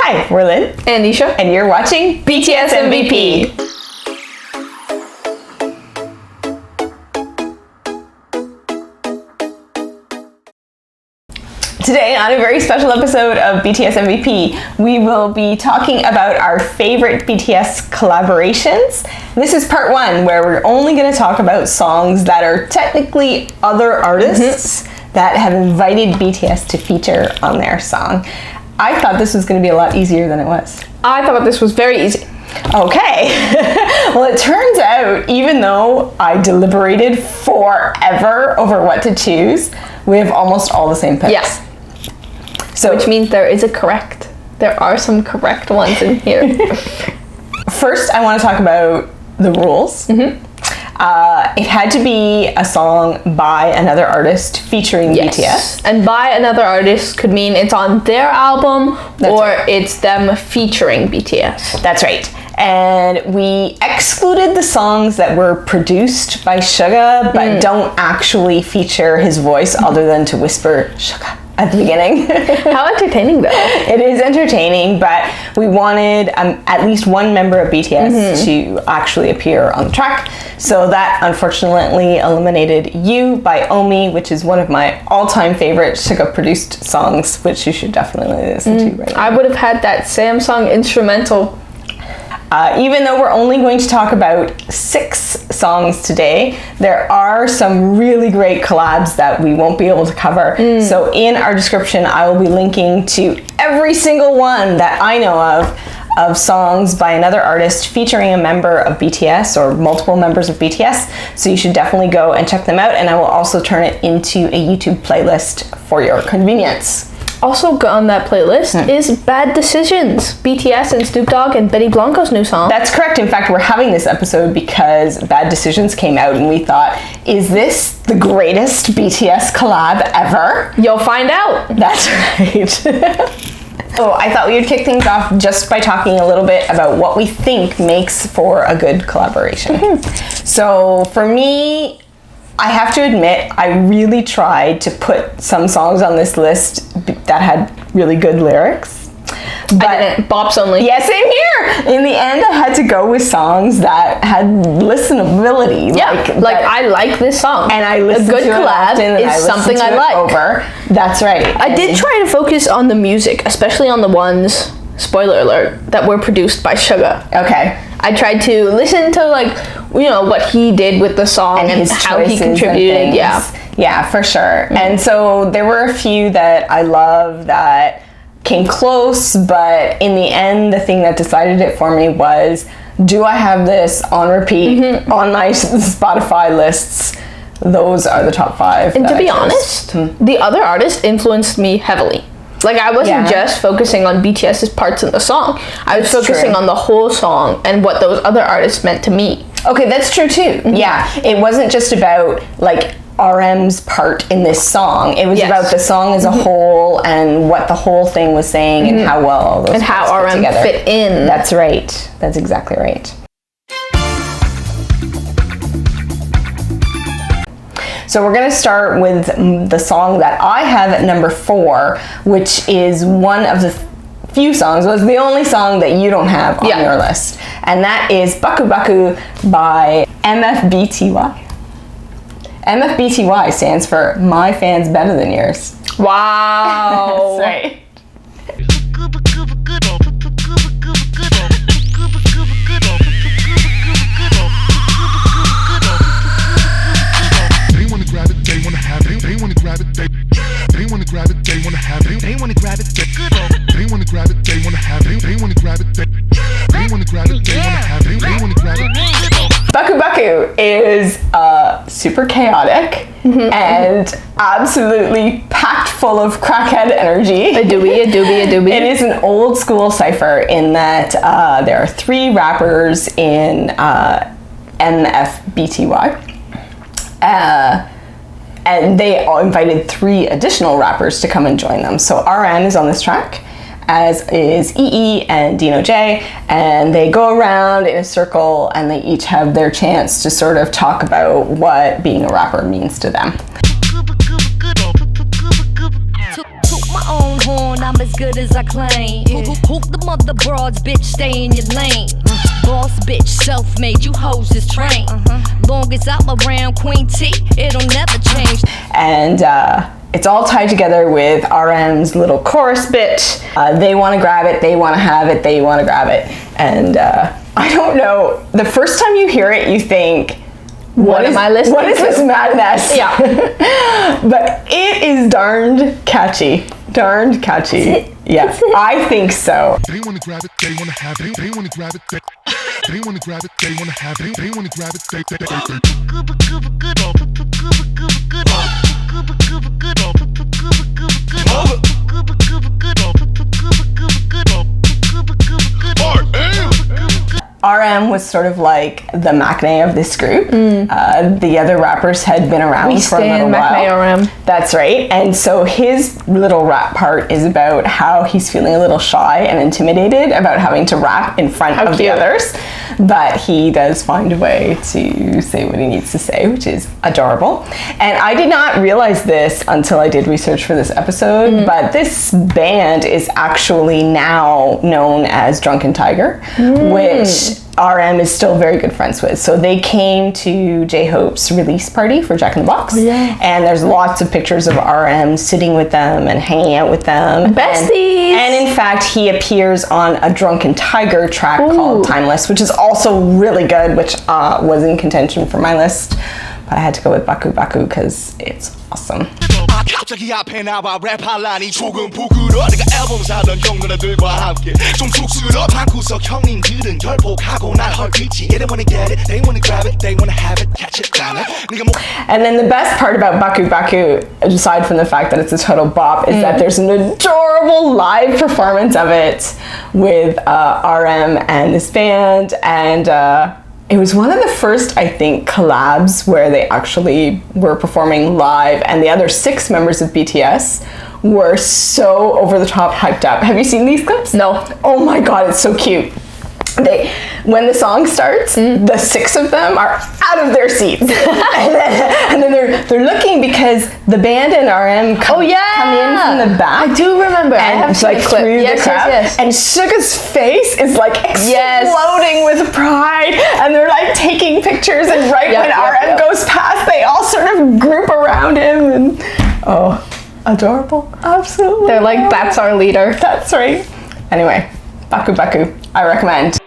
Hi, we're Lynn and Nisha, and you're watching BTS MVP. Today, on a very special episode of BTS MVP, we will be talking about our favorite BTS collaborations. This is part one, where we're only going to talk about songs that are technically other artists that have invited BTS to feature on their song. I thought this was going to be a lot easier than it was. I thought this was very easy. Okay. Well, it turns out, even though I deliberated forever over what to choose, we have almost all the same picks. Yes. So, which means there are some correct ones in here. First, I want to talk about the rules. It had to be a song by another artist featuring BTS. And by another artist could mean it's on their album it's them featuring BTS. That's right. And we excluded the songs that were produced by Suga, but don't actually feature his voice other than to whisper Suga at the beginning. How entertaining though. It is entertaining, but we wanted at least one member of BTS to actually appear on the track. So that unfortunately eliminated You by Omi, which is one of my all-time favorite Suga produced songs, which you should definitely listen to right now. I would have had that Samsung instrumental. Even though we're only going to talk about 6 songs today, there are some really great collabs that we won't be able to cover. So in our description, I will be linking to every single one that I know of songs by another artist featuring a member of BTS or multiple members of BTS. So you should definitely go and check them out. And I will also turn it into a YouTube playlist for your convenience. Also on that playlist is Bad Decisions, BTS and Snoop Dogg and Betty Blanco's new song. That's correct. In fact, we're having this episode because Bad Decisions came out and we thought, is this the greatest BTS collab ever? You'll find out. That's right. So I thought we would kick things off just by talking a little bit about what we think makes for a good collaboration. So for me, I have to admit, I really tried to put some songs on this list that had really good lyrics. But I didn't. Bops only. Yeah, same here. In the end, I had to go with songs that had listenability. Yeah, I like this song. And I listened to it. A good collab is something I like. Over. That's right. I did try to focus on the music, especially on the ones, spoiler alert, that were produced by Suga. Okay. I tried to listen to what he did with the song and how he contributed. Yeah, for sure. And so there were a few that I love that came close, but in the end, the thing that decided it for me was, do I have this on repeat on my Spotify lists? Those are the top 5. And to be honest, the other artists influenced me heavily. Like, I wasn't just focusing on BTS's parts in the song. I was focusing on the whole song and what those other artists meant to me. Okay, that's true too. Yeah, it wasn't just about RM's part in this song. It was about the song as a whole and what the whole thing was saying and how well all those and how RM fit in. That's right. That's exactly right. So we're going to start with the song that I have at number 4, which is one of the few songs, was the only song that you don't have on your list. And that is Baku Baku by MFBTY. MFBTY stands for My Fans Better Than Yours. Wow. That's right. Baku Baku is super chaotic and absolutely packed full of crackhead energy. A doobie. It is an old school cypher in that there are 3 rappers in MFBTY. And they all invited 3 additional rappers to come and join them. So RM is on this track, as is EE and Dino J, and they go around in a circle and they each have their chance to sort of talk about what being a rapper means to them. Took my own horn, I'm as good as I claim. Hoop the mother broads, bitch, stay in your lane. Boss bitch, self-made, you hoes is trained. Long as I'm around Queen T, it'll never change. And it's all tied together with RM's little chorus bit. They want to grab it, they want to have it, they want to grab it. And I don't know, the first time you hear it, you think, what is this madness? Yeah. But it is darned catchy. Darned catchy. Yeah, I think so. They wanna grab it, they wanna have it, they wanna grab it, they wanna grab it, they wanna have it, they wanna grab it, RM was sort of like the Maknae of this group. The other rappers had been around for a little while. RM. That's right. And so his little rap part is about how he's feeling a little shy and intimidated about having to rap in front of the others. But he does find a way to say what he needs to say, which is adorable. And I did not realize this until I did research for this episode, but this band is actually now known as Drunken Tiger, which RM is still very good friends with. So they came to J-Hope's release party for Jack in the Box. And there's lots of pictures of RM sitting with them and hanging out with them. Besties! And in fact, he appears on a Drunken Tiger track called Timeless, which is also really good, which was in contention for my list. But I had to go with Baku Baku because it's awesome. 갑자기 앞에 나와 랩할라니 조금 부끄러 내가 앨범 사던 형 누나들과 함께 좀 쑥스러 방구석 형님들은 결복하고 날 헐뜯지 They wanna get it, they wanna grab it, they wanna have it, catch it down it. And then the best part about Baku Baku, aside from the fact that it's a total bop, is that there's an adorable live performance of it with RM and this band, and it was one of the first, I think, collabs where they actually were performing live, and the other 6 members of BTS were so over the top hyped up. Have you seen these clips? No. Oh my god, it's so cute. When the song starts, the 6 of them are out of their seats, and then they're looking because the band and RM come in from the back. I do remember. And it's like through the crowd, and Suga's face is like exploding with pride, and they're like taking pictures. And when RM goes past, they all sort of group around him, and adorable, absolutely. They're like, that's our leader. That's right. Anyway, Baku Baku, I recommend.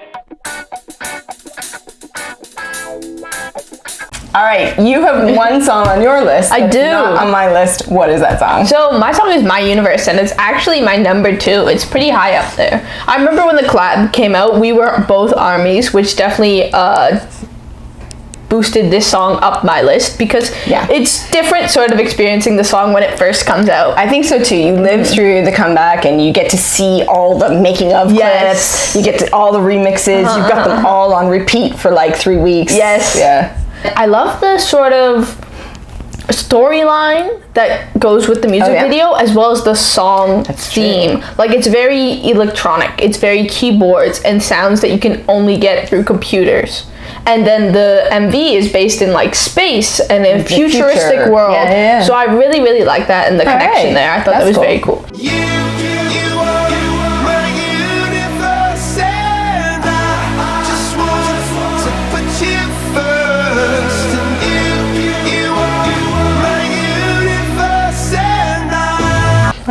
All right, you have one song on your list. I do. Not on my list. What is that song? So my song is My Universe, and it's actually my number 2. It's pretty high up there. I remember when the collab came out, we were both ARMYs, which definitely boosted this song up my list because it's different sort of experiencing the song when it first comes out. I think so too. You live through the comeback and you get to see all the making of clips. You get to all the remixes. You've got them all on repeat for like 3 weeks. Yes. Yeah. I love the sort of storyline that goes with the music video as well as the song theme. Like, it's very electronic. It's very keyboards and sounds that you can only get through computers. And then the MV is based in like space and a futuristic world. So I really, really like that and the connection there. I thought that was very cool.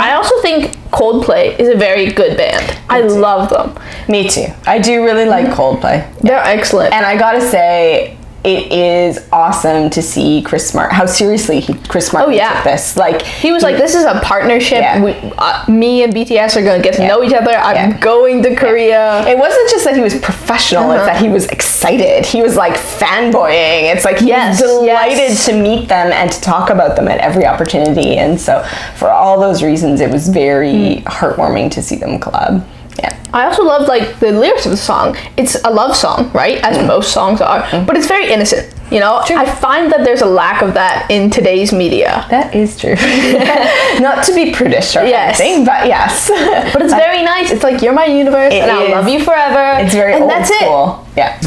I also think Coldplay is a very good band. I love them. Me too. I do really like Coldplay. They're excellent. And I gotta say, it is awesome to see Chris Martin, how seriously Chris Martin took this. Like, he was like, this is a partnership. Me and BTS are going to get to know each other. I'm going to Korea. It wasn't just that he was professional, it's that he was excited. He was like fanboying. It's like he was delighted to meet them and to talk about them at every opportunity. And so for all those reasons, it was very heartwarming to see them collab. Yeah. I also love like the lyrics of the song. It's a love song, right? As most songs are, but it's very innocent. You know, I find that there's a lack of that in today's media. That is true. Not to be prudish or anything, but yes. But it's very nice. It's like, you're my universe and I'll love you forever. It's very old school. Yeah.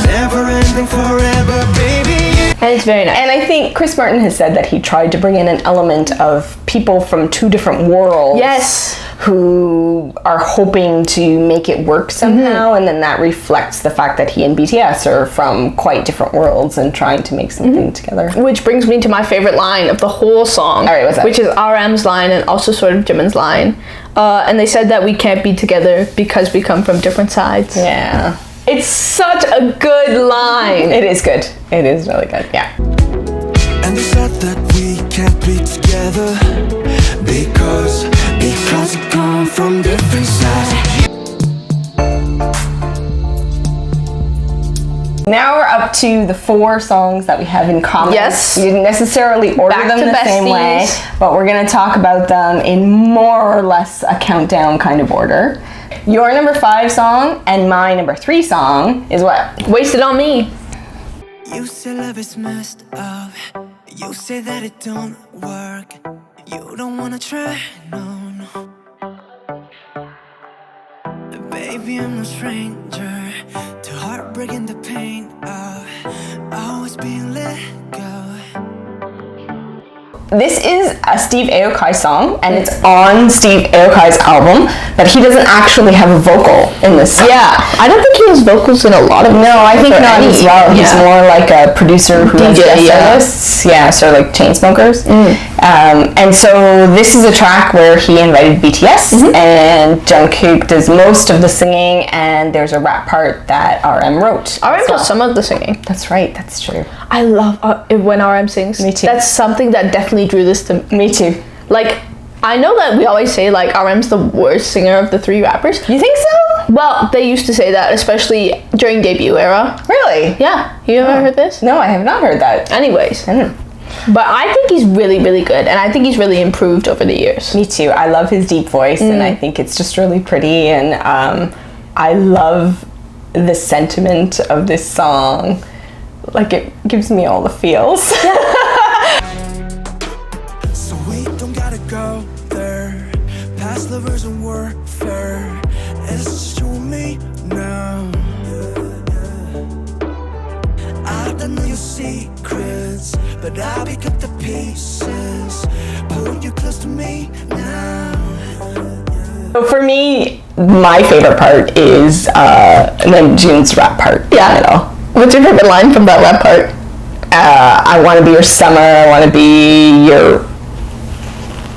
Never ending forever, baby. And it's very nice. And I think Chris Martin has said that he tried to bring in an element of people from two different worlds. Yes. Who are hoping to make it work somehow, and then that reflects the fact that he and BTS are from quite different worlds and trying to make something together. Which brings me to my favorite line of the whole song. All right, what's that? Which is RM's line and also sort of Jimin's line. And they said that we can't be together because we come from different sides. Yeah. It's such a good line. It is good. It is really good. Yeah. And they said that we can't be together because we come from different sides. Now we're up to the 4 songs that we have in common. Yes. We didn't necessarily order Back them to the same way, besties. but we're going to talk about them in more or less a countdown kind of order. Your number 5 song and my number 3 song is what? Wasted on Me. You say love is messed up. You say that it don't work. You don't wanna try, no. Baby, I'm no stranger to heartbreak and the pain of always being let go. This is a Steve Aoki song, and it's on Steve Aoki's album, but he doesn't actually have a vocal in this song. Yeah, I don't think he has vocals in a lot of. No, I think not as well. He's more like a producer who has guest artists. Yeah, so like Chainsmokers. And so this is a track where he invited BTS, and Jungkook does most of the singing, and there's a rap part that RM wrote. RM does some of the singing. That's right, that's true. I love when RM sings. Me too. That's something that definitely drew this to Me too. Like, I know that we always say like RM's the worst singer of the 3 rappers. You think so? Well, they used to say that, especially during debut era. Really? Yeah. You ever heard this? No, I have not heard that. Anyways. I don't know. But I think he's really, really good, and I think he's really improved over the years. Me too. I love his deep voice, and I think it's just really pretty, and I love the sentiment of this song. Like, it gives me all the feels. So we don't gotta go there. Past lovers and warfare. It's just you and me now. I don't know your secrets, but I'll pick up the pieces. Pull you close to me now. So for me, my favorite part is Namjoon's rap part. Yeah. What's your favorite line from that rap part? I want to be your summer, I want to be your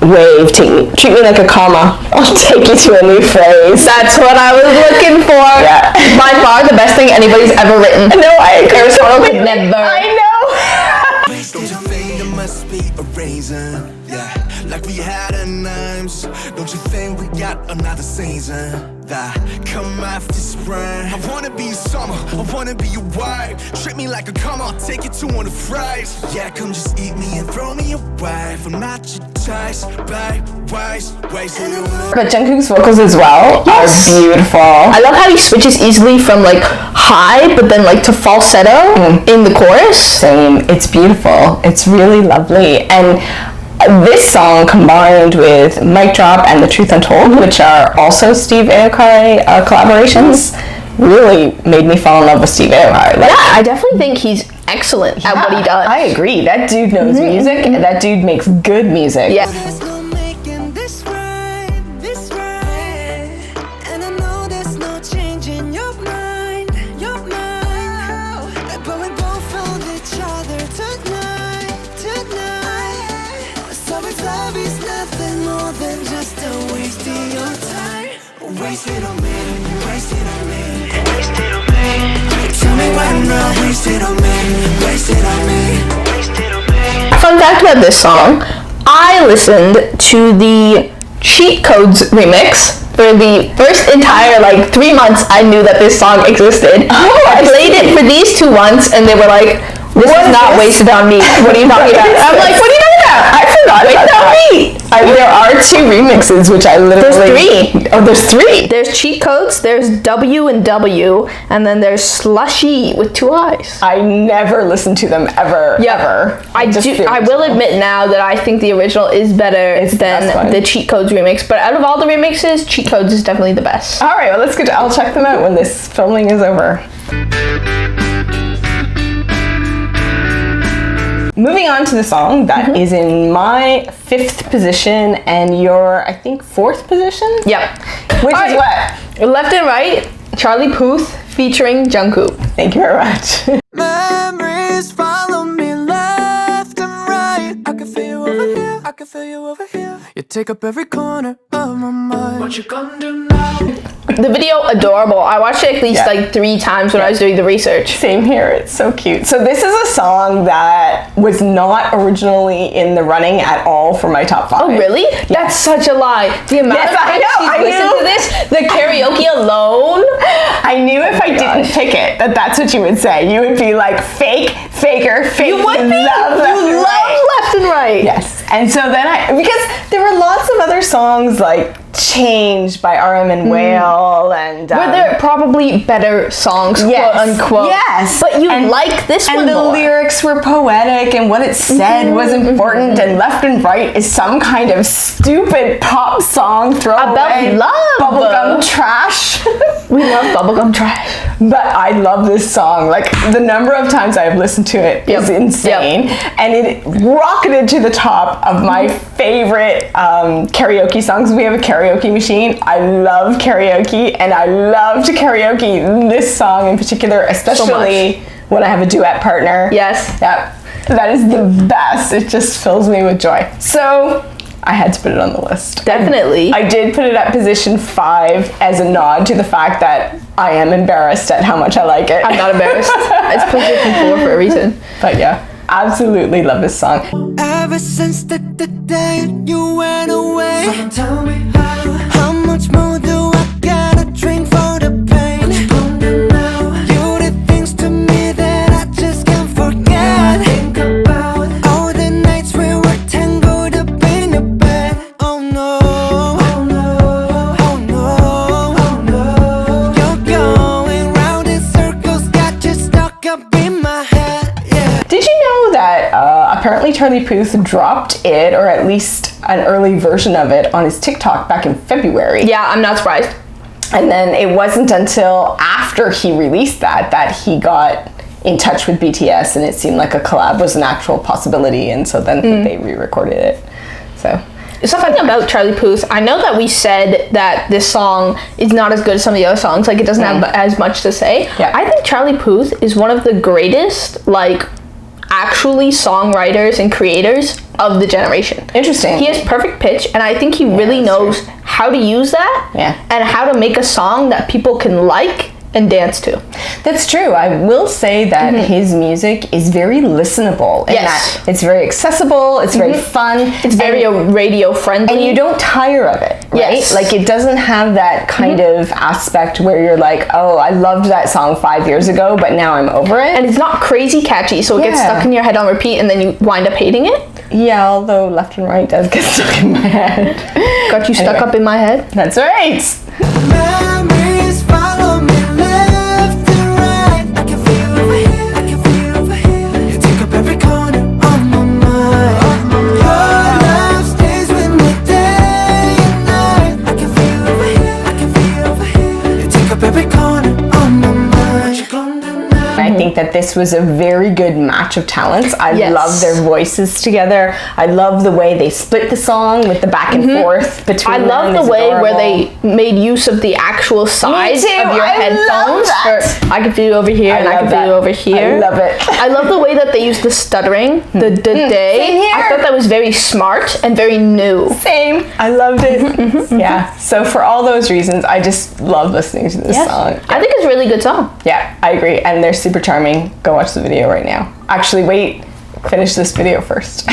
wave, treat me like a comma, I'll take you to a new phrase. That's what I was looking for. Yeah. By far the best thing anybody's ever written. No, I agree. Aristotle could never. I know. Don't you think there must be a reason? Yeah, like we had a names. Don't you think we got another season? That come after spring. I wanna be your summer, I wanna be your wife. Treat me like a come on, take you to one of the fries. Yeah, come just eat me and throw me away. I'm not your choice, babe, waste. But Jungkook's vocals as well are beautiful. I love how he switches easily from like high but then like to falsetto in the chorus. Same. It's beautiful. It's really lovely. And this song combined with Mic Drop and The Truth Untold, which are also Steve Aoki collaborations, really made me fall in love with Steve Aoki. Like, Yeah, I definitely think he's excellent at what he does. I agree. That dude knows music. And that dude makes good music. Yeah. There's no making this right, this right. And I know there's no change in your mind, your mind. But we both found each other tonight, tonight. So if love is nothing more than just a waste of your time, waste it on me, waste it on me, waste it on me. Tell me why not, waste it on me, waste it on me, waste it on me. Fun fact about this song, I listened to the Cheat Codes remix for the first entire 3 months I knew that this song existed. I played it for these 2 once and they were like, this is not wasted on me. What are you talking about? I'm like, what are you talking about? I forgot Wasted about on that. me. There are 2 remixes, which I literally... There's 3. Oh, there's 3. There's Cheat Codes, there's W and W, and then there's Slushy with 2 I's. I never listened to them ever. Ever. I will admit now that I think the original is better than the Cheat Codes remix, but out of all the remixes, Cheat Codes is definitely the best. All right, well, let's get. I'll check them out when this filming is over. moving on to the song that is in my 5th position and your, I think, 4th position? Yep. Which All is right. what? Left and Right, Charlie Puth featuring Jungkook. Thank you very much. Memories follow me left and right. I can feel you over here, I can feel you over here. You take up every corner of my mind. What you gonna do now? The video, adorable. I watched it at least like 3 times when I was doing the research. Same here, it's so cute. So this is a song that was not originally in the running at all for my top 5. Oh really? That's such a lie. The amount of times she's listened to this, the karaoke alone. I knew if I didn't pick it, that's what you would say. You would be like, fake, faker, fake. You would be. Love Left and Right. Yes. And so then because there were lots of other songs like Change by RM and Whale and were there probably better songs, quote unquote. Yes. But you like this one and the more. lyrics were poetic and what it said was important, and Left and Right is some kind of stupid pop song throwaway About love. bubblegum trash. We love bubblegum trash. But I love this song. Like, the number of times I've listened to it is insane. And it rocketed to the top of my favorite karaoke songs. We have a karaoke machine. I love karaoke, and I love to karaoke this song in particular, especially when I have a duet partner. Yes. Yep. That is the best. It just fills me with joy. So I had to put it on the list. Definitely. I did put it at position 5 as a nod to the fact that I am embarrassed at how much I like it. I'm not embarrassed. It's position 4 for a reason. But yeah, absolutely love this song. Ever since the day you went away, someone tell me how much more do I gotta drink for the pain? You did things to me that I just can't forget. Think about all the nights we were tangled up in your bed. Oh no, oh no, oh no, oh no. You're going round in circles, got you stuck up in my head. Yeah. Did you know that apparently Charlie Puth dropped it, or at least an early version of it, on his TikTok back in February? Yeah, I'm not surprised. And then it wasn't until after he released that he got in touch with BTS, and it seemed like a collab was an actual possibility, and so then they re-recorded it. So Something about Charlie Puth, I know that we said that this song is not as good as some of the other songs, like it doesn't have as much to say. Yeah. I think Charlie Puth is one of the greatest, like, actually songwriters and creators of the generation. Interesting. He has perfect pitch, and I think he really knows how to use that and how to make a song that people can like and dance to. That's true. I will say that his music is very listenable. Yes. And that it's very accessible, it's very fun. It's very radio friendly. And you don't tire of it, right? Yes. Like, it doesn't have that kind of aspect where you're like, oh, I loved that song 5 years ago, but now I'm over it. And it's not crazy catchy, so it gets stuck in your head on repeat, and then you wind up hating it. Yeah, although Left and Right does get stuck in my head. Got you stuck up in my head? That's right. Memories follow me left and right. I can feel over here, I can feel over here. You take up every corner of my mind. Your love stays with me day and night. I can feel over here, I can feel over here. You take up every corner of my mind. What you gonna do now? I think that this was a very good match of talents. I love their voices together. I love the way they split the song with the back and forth between I them. love the It's way adorable. where they made use of the actual size too. of your I headphones. love that. For I can feel you over here, and I love can feel you that. over here. I love it. I love the way that they used the stuttering, the day. Same here. I thought that was very smart and very new. Same. I loved it. Yeah. So for all those reasons, I just love listening to this song. I think it's a really good song. Yeah, I agree. And they're super charming. Go watch the video right now. Actually, wait. Finish this video first.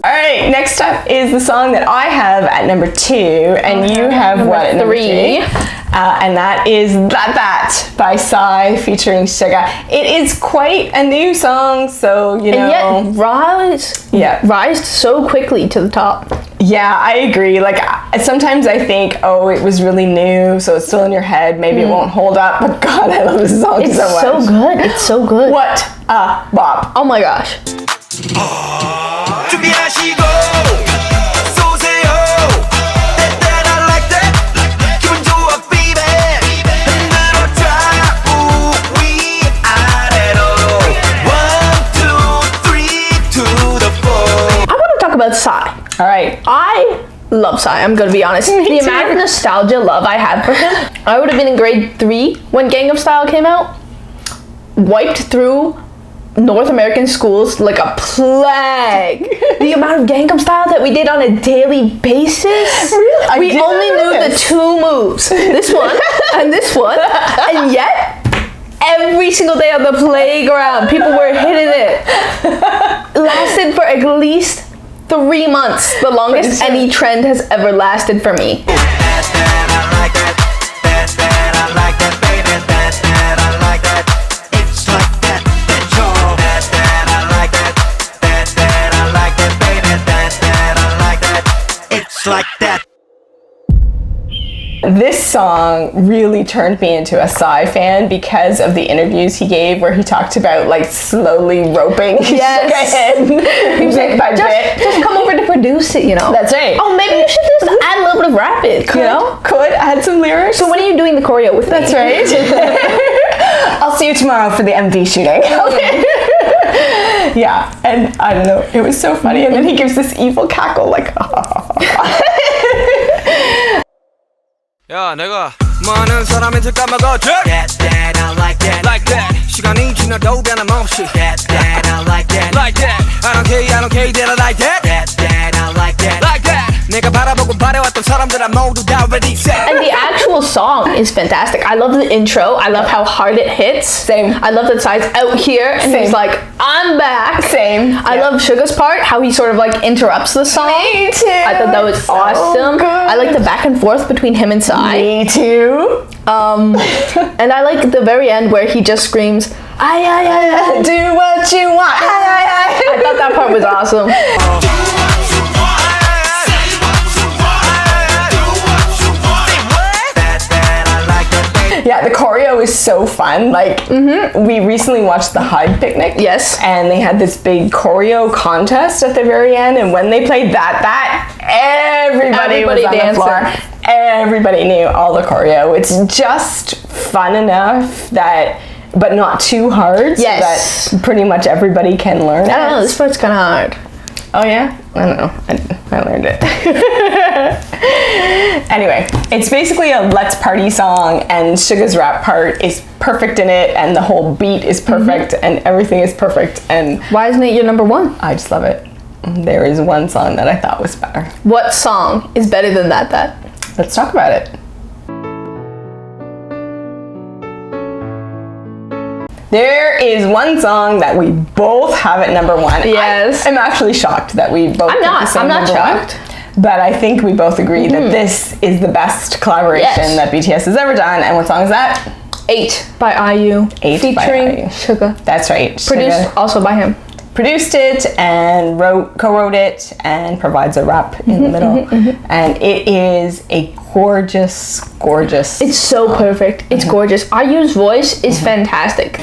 All right, next up is the song that I have at number 2, and you have what at number 3? And that is That by Psy featuring Suga. It is quite a new song, so you know. And yet rised so quickly to the top. Yeah, I agree. Like, sometimes I think, oh, it was really new, so it's still in your head. Maybe it won't hold up. But God, I love this song It's so much. so good. It's so good. What a bop. Oh my gosh. 준비하시고 쏘세요. That I like that. 기분 좋아, baby. 흔들어 줘 All right. I love Psy, I'm gonna be honest. The amount of nostalgia love I have for him. I would have been in grade 3 when Gangnam Style came out. Wiped through North American schools like a plague. The amount of Gangnam Style that we did on a daily basis. Really? We only knew the 2 moves. This one and this one. And yet, every single day on the playground, people were hitting it. Lasted for at least 3 months. The longest any trend has ever lasted for me. Like that. This song really turned me into a Psy fan because of the interviews he gave where he talked about like slowly roping Yes. in bit by bit. Just come over to produce it, you know. That's right. Oh, maybe you should just add a little bit of rapid, you know? Could add some lyrics. So when are you doing the choreo with That's me? right. I'll see you tomorrow for the MV shooting. Yeah, and I don't know, it was so funny. And then he gives this evil cackle like, 야 내가 많은 사람한테 까먹어줘 That I like that Like that 시간이 지나도 변함없이 That I like that Like that I don't care that I like that That I like that Like that 내가 바라보고 바래왔던 사람들아 모두 다 ready set And the actual song is fantastic. I love the intro. I love how hard it hits. Same. I love that Psy's out here and Same. he's like, I'm back. Same. I love Suga's part, how he sort of like interrupts the song. Me too. I thought that was So awesome. good. I like the back and forth between him and Psy. me too. And I like the very end where he just screams, ay, ay, ay, ay. Do what you want. I thought that part was awesome. Yeah, the choreo is so fun. Like, we recently watched the Hyde Picnic. Yes. And they had this big choreo contest at the very end. And when they played that everybody was on the floor. Everybody knew all the choreo. It's just fun enough that, but not too hard. Yes. So that pretty much everybody can learn it. I don't know, this part's kind of hard. Oh yeah? I don't know. I learned it. Anyway, it's basically a let's party song and Suga's rap part is perfect in it and the whole beat is perfect and everything is perfect and Why isn't it your number 1? I just love it. There is one song that I thought was better. What song is better than that? Let's talk about it. There is one song that we both have at number 1. Yes. I'm actually shocked that we both picked the same I'm not number shocked. 1. But I think we both agree that this is the best collaboration that BTS has ever done. And what song is that? 8 by IU. 8 by featuring IU. Suga. That's right. Produced Suga also by him. produced it and co-wrote it and provides a rap in the middle. And it is a gorgeous It's so perfect. It's gorgeous. IU's voice is fantastic.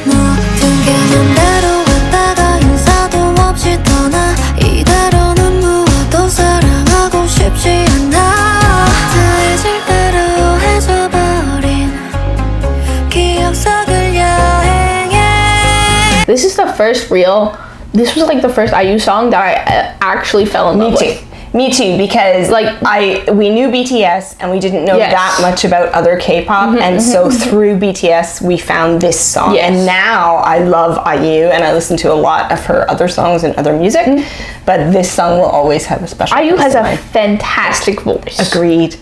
This is the first this was like the first IU song that I actually fell in love with. Me too, because we knew BTS and we didn't know that much about other K-pop, and so through BTS we found this song. And now I love IU and I listen to a lot of her other songs and other music, but this song will always have a special IU place has in a mine. fantastic voice. Agreed.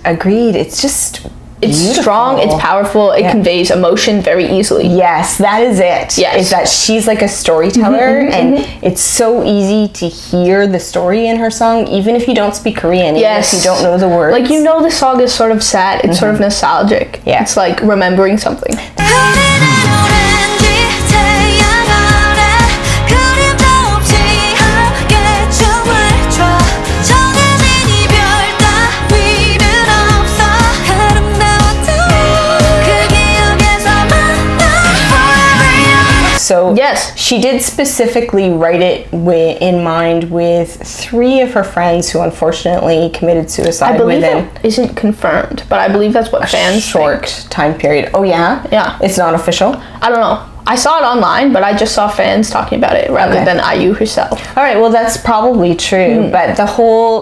It's just It's beautiful. strong, it's powerful, it conveys emotion very easily. Yes, that is it. Yes. Is that she's like a storyteller, and it's so easy to hear the story in her song, even if you don't speak Korean, even if you don't know the words. Like, you know, the song is sort of sad, it's sort of nostalgic. Yeah. It's like remembering something. So she did specifically write it in mind with 3 of her friends who unfortunately committed suicide within. That isn't confirmed, but I believe that's what fans short time period. Oh yeah? Yeah. It's not official? I don't know. I saw it online, but I just saw fans talking about it rather than IU herself. All right, well, that's probably true, but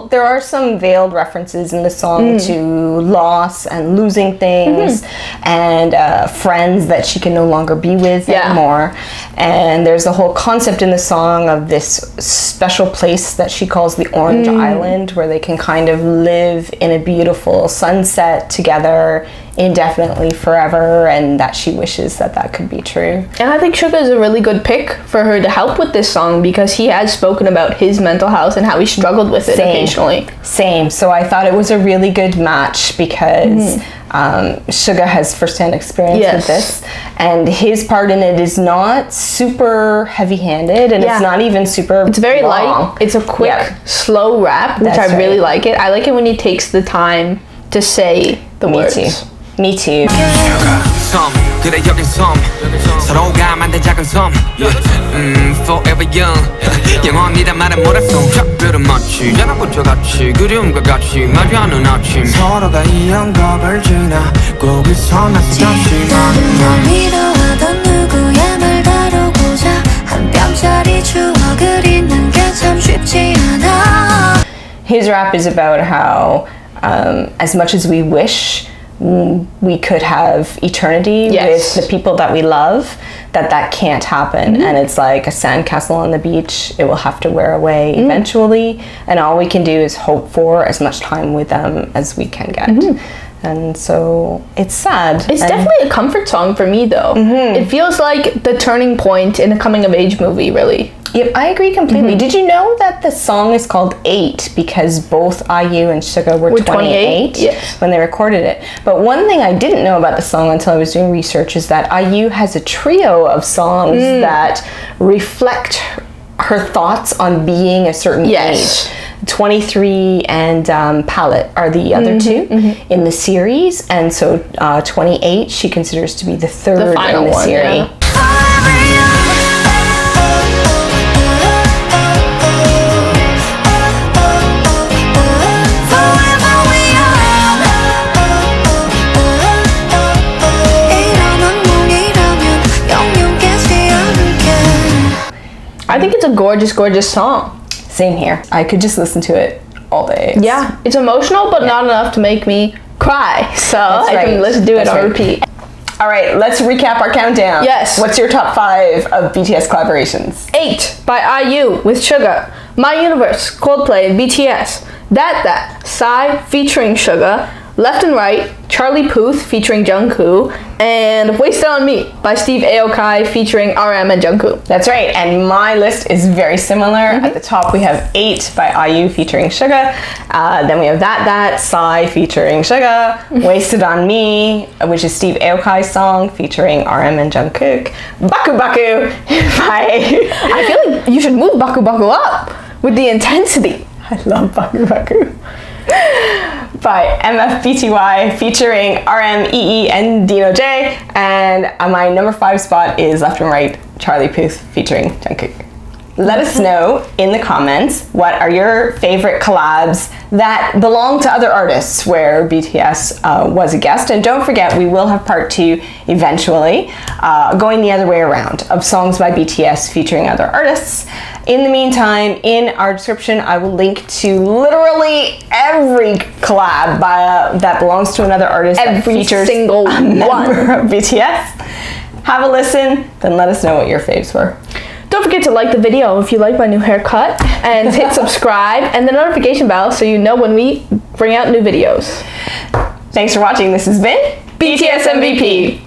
there are some veiled references in the song to loss and losing things and friends that she can no longer be with anymore. And there's a whole concept in the song of this special place that she calls the Orange Island, where they can kind of live in a beautiful sunset together indefinitely forever, and that she wishes that could be true. And I think Suga is a really good pick for her to help with this song because he has spoken about his mental health and how he struggled with it occasionally. Same. So I thought it was a really good match because Suga has firsthand experience with this, and his part in it is not super heavy-handed, and it's not even super It's very long. light. It's a quick, slow rap, which I really like it. I like it when he takes the time to say the words. Me too. 섬 그래 여긴 섬 서로가 만든 작은 섬 Forever young 영원이란 말은 모래성 작별은 마치 연합부터 같이 그리움과 같이 마주하는 아침 서로가 이 영겁을 지나 거기서 나서 잠시 널 위로하던 누구의 말 다루고자 한 뼘짜리 추억을 잊는 게 참 쉽지 않아. His rap is about how as much as we wish we could have eternity with the people that we love, that can't happen, and it's like a sandcastle on the beach. It will have to wear away eventually, and all we can do is hope for as much time with them as we can get. And so it's sad. It's definitely a comfort song for me though. It feels like the turning point in a coming of age movie, really. Yep, I agree completely. Did you know that the song is called 8 because both IU and Suga were 28 when they recorded it? But one thing I didn't know about the song until I was doing research is that IU has a trio of songs that reflect her thoughts on being a certain age. 23 and Palette are the other two in the series, and so 28 she considers to be the third in the series. I think it's a gorgeous, gorgeous song. Same here. I could just listen to it all day. Yeah, it's emotional, but not enough to make me cry. So let's do it on repeat. All right, let's recap our countdown. Yes. What's your top 5 of BTS collaborations? 8 by IU with Suga. My Universe, Coldplay and BTS. That, Psy featuring Suga. Left and Right, Charlie Puth featuring Jungkook, and Wasted on Me by Steve Aoki featuring RM and Jungkook. That's right, and my list is very similar. At the top we have 8 by IU featuring Suga. Then we have That, Psy featuring Suga. Wasted on Me, which is Steve Aoki's song featuring RM and Jungkook. Baku Baku by... I feel like you should move Baku Baku up with the intensity. I love Baku Baku. By MFBTY featuring RM, EE, and Dino J. And my number 5 spot is Left and Right, Charlie Puth featuring Jungkook. Let us know in the comments what are your favorite collabs that belong to other artists where BTS was a guest. And don't forget, we will have part 2 eventually, going the other way around, of songs by BTS featuring other artists. In the meantime, in our description, I will link to literally every collab that belongs to another artist that features single a member of BTS. Have a listen, then let us know what your faves were. Don't forget to like the video if you like my new haircut, and hit subscribe and the notification bell so you know when we bring out new videos. Thanks for watching. This has been BTS MVP.